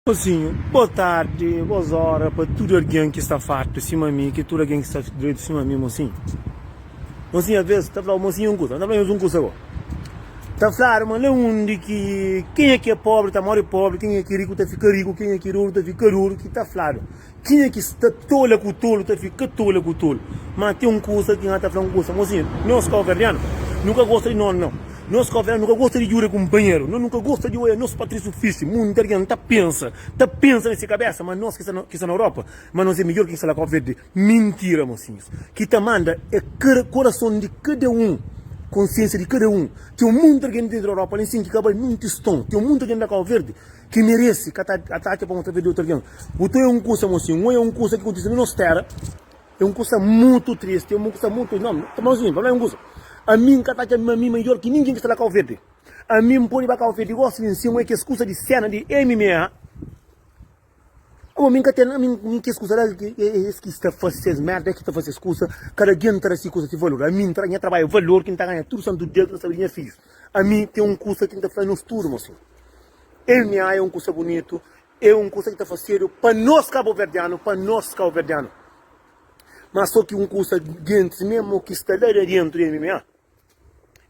Mocinho, boa tarde, boas horas para tudo alguém que está farto de cima de mim, que tudo alguém que está direito de cima de mim, mocinho. Mocinho, às vezes, está falando, mocinho, está falando um curso agora. Está falando, mas onde que quem é que é pobre, está morre pobre, quem é que é rico, está fica rico, quem é que é ouro, está fica ouro, que está falando. Quem é que está tolo com tolo, está fica tolo com tolo. Mas tem um curso que está falando um curso, mocinho, nós governos, nunca gosta de nós, não. Nós governos nunca gosta de jurar companheiro, nós nunca gosta de olhar nosso Patrício Fissi, muita gente pensa nessa cabeça, mas nós que estamos na Europa, mas nós é melhor que está lá com a verde. Mentira, mocinhos. Que te manda é coração de cada um, consciência de cada um. Tem um mundo de gente dentro da Europa, nem sim que acaba muito estão. Tem um mundo de gente da Cabo Verde que merece que ataque para outra outra gente. O teu é um curso, mocinho, é um curso que acontece na nossa terra, é um curso muito triste, é um curso muito, não, mocinho, vamos lá, é um curso. A mim, que está a mim melhor que ninguém que está lá com o verde. A mim, pode ir para o verde, gosto de cima, é que excusa de cena de MMA. A mim, que tem, a mim, que excusa, que está fazendo merda, que está fazendo excusa, cada dia entra essa coisa de valor. A mim, trabalha trabalho, valor, que está ganhando tudo santo dia, que está ganhando filhos. A mim, tem um curso que está fazendo nos turnos, assim. MMA é um curso bonito, é um curso que está fazendo para nós cabo-verdianos, Mas só que um curso gente mesmo que está lá dentro do MMA,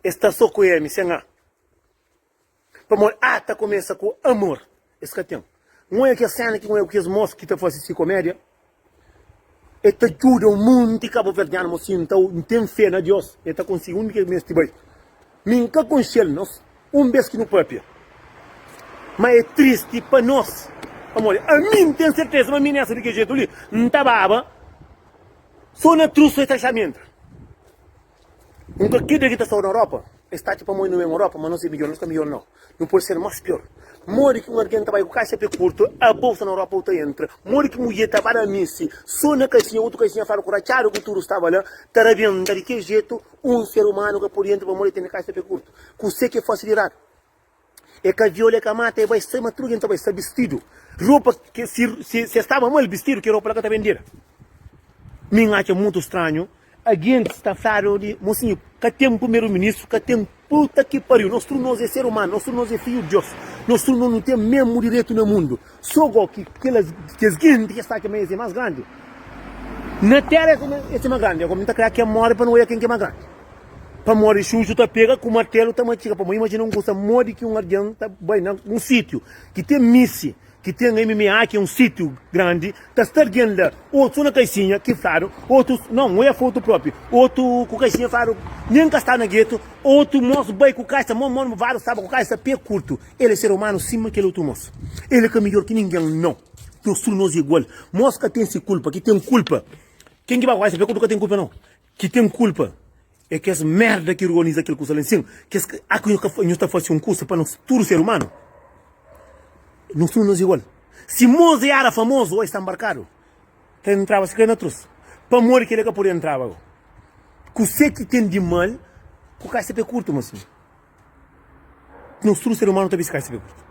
está só com ele, sem a. Para ata começa com amor. Esse que tem. Não é que a cena que não é que os moços que estão fazendo comédia. E te ajuda o mundo de cabo-verdiano, mocinho. Então, tem fé na Deus. E está conseguindo um que mês de bem. Minha conselho-nos, vez que não pode. Mas é triste para nós. Amor, a mim tem certeza, mas a mim nessa de que jeito ali, não está baba. Só na truça e taxamento. Nunca queria que está na Europa. Está tipo muito na Europa, mas não sei melhor, não está melhor não. Não pode ser mais pior. Mori que um alguém trabalha com caixa de curto, a bolsa na Europa outra entra. Mori que mulher está para mim, só na caixinha, outro caixinha fala com o rachado que tudo estava lá, está vendo de que jeito um ser humano que por dentro para morrer tem na caixa de curto. Com você que é facilidade. É que a viola que a mata vai ser matruga, então vai ser vestido. Roupa que se estava mal vestido, que roupa lá que está vendida. Me acha muito estranho. A gente está falando de, mocinho, que tem um primeiro-ministro, que tem puta que pariu. Nós é ser humano, nós é filho de Deus. Nós não temos mesmo direito no mundo. Só que as gente que está aqui é mais grande. Na terra é mais grande. Como está criando que morre para não ver quem é mais grande. Para morrer, chuchu, tá pega com o martelo, tá matica. Para imagina um gosto morre que um ardião está num sítio que tem misse. Que tem MMA, que é um sítio grande, está erguendo lá, outro na caixinha, que faro, outro, não é foto próprio, outro com caixinha faro, nem que está na gueto, outro moço bem com caixa, vários sabe com caixa, pé curto. Ele é ser humano, cima que ele é outro moço. Ele é melhor que ninguém, não. Nós igual. Moço que tem culpa, que tem culpa. Quem que vai fazer, pé curto que tem culpa, não. Que tem culpa. É que essa merda que organiza aquele curso lá em cima, que a que não está fazendo um curso para nós, tudo ser humano. Não somos igual. Se Moze era famoso, hoje está embarcado. Ele entrava, se quer na trouxe. Para morrer que ele podia entrar. Com você que tem de mal, com o caixa é curto, mas não somos ser humano também se caixa é curto.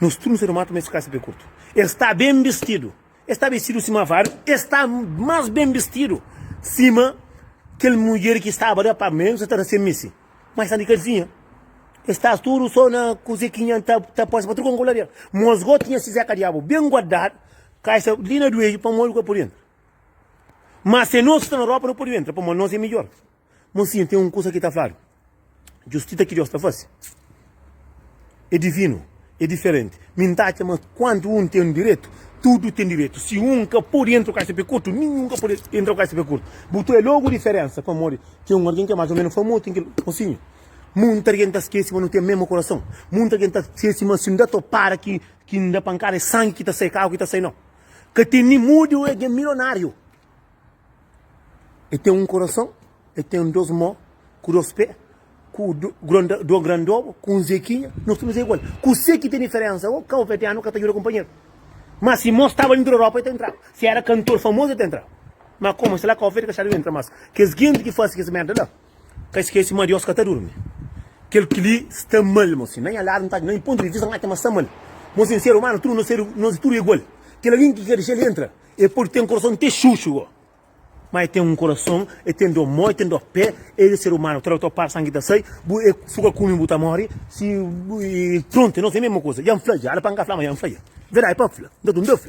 Não somos ser humano também se caixa é curto. Ele está bem vestido. Está vestido cima var, está mais bem vestido. Cima aquela mulher que estava ali para mim, você está na semisse. Mas está de calcinha. Está tudo só na cozinha, está posto para tudo com colaria. Mas o tinha se zeca diabo, bem guardado, caixa linha do eixo para morrer por dentro. Mas se nós estamos na Europa, não pode entrar, para nós é melhor. Mas sim, tem uma coisa que está falando. Justiça que Deus está fazendo. É divino, é diferente. Mentate, mas quando um tem direito, tudo tem direito. Se um que por dentro caixa de curto, nenhum que pode entrar caixa de curto. Botou é logo a diferença, para morrer. Tem alguém que é mais ou menos famoso, tem que, assim. Muita gente esquece, mas não tem o mesmo coração. Muita gente esquece, mas se não dá para que ainda pancada é sangue que está saindo, carro que está saindo, não. Que tem nem mudo é milionário. E tem um coração, e tem dois mãos, com dois pés, com do grandobo, com um zequinha, nós somos igual. Com você que tem diferença, o carro veterano que está ajudando o companheiro. Mas se mostrava dentro da Europa, ele entrava. Se era cantor famoso, ele entrava. Mas como, se lá carro veterano que entra mais. Que as gente que faz essa merda lá, que esquece, mas Deus que está dormindo. Aquele que lhe está mal, moço. Nem alarme, nem ponto de vista, não está mal. Moço, ser humano, tudo não é tudo igual. Aquele alguém que quer deixar ele entra. É porque tem um coração, tem chuchu. Mas tem um coração, tem do mão, tem do pé. Ele é ser humano, trata o par sangue da sai, suga come, buta morre. Se pronto, não sei a mesma coisa. Já inflaja, ela panca flama, já inflaja. Virai para filho. Não deu filho.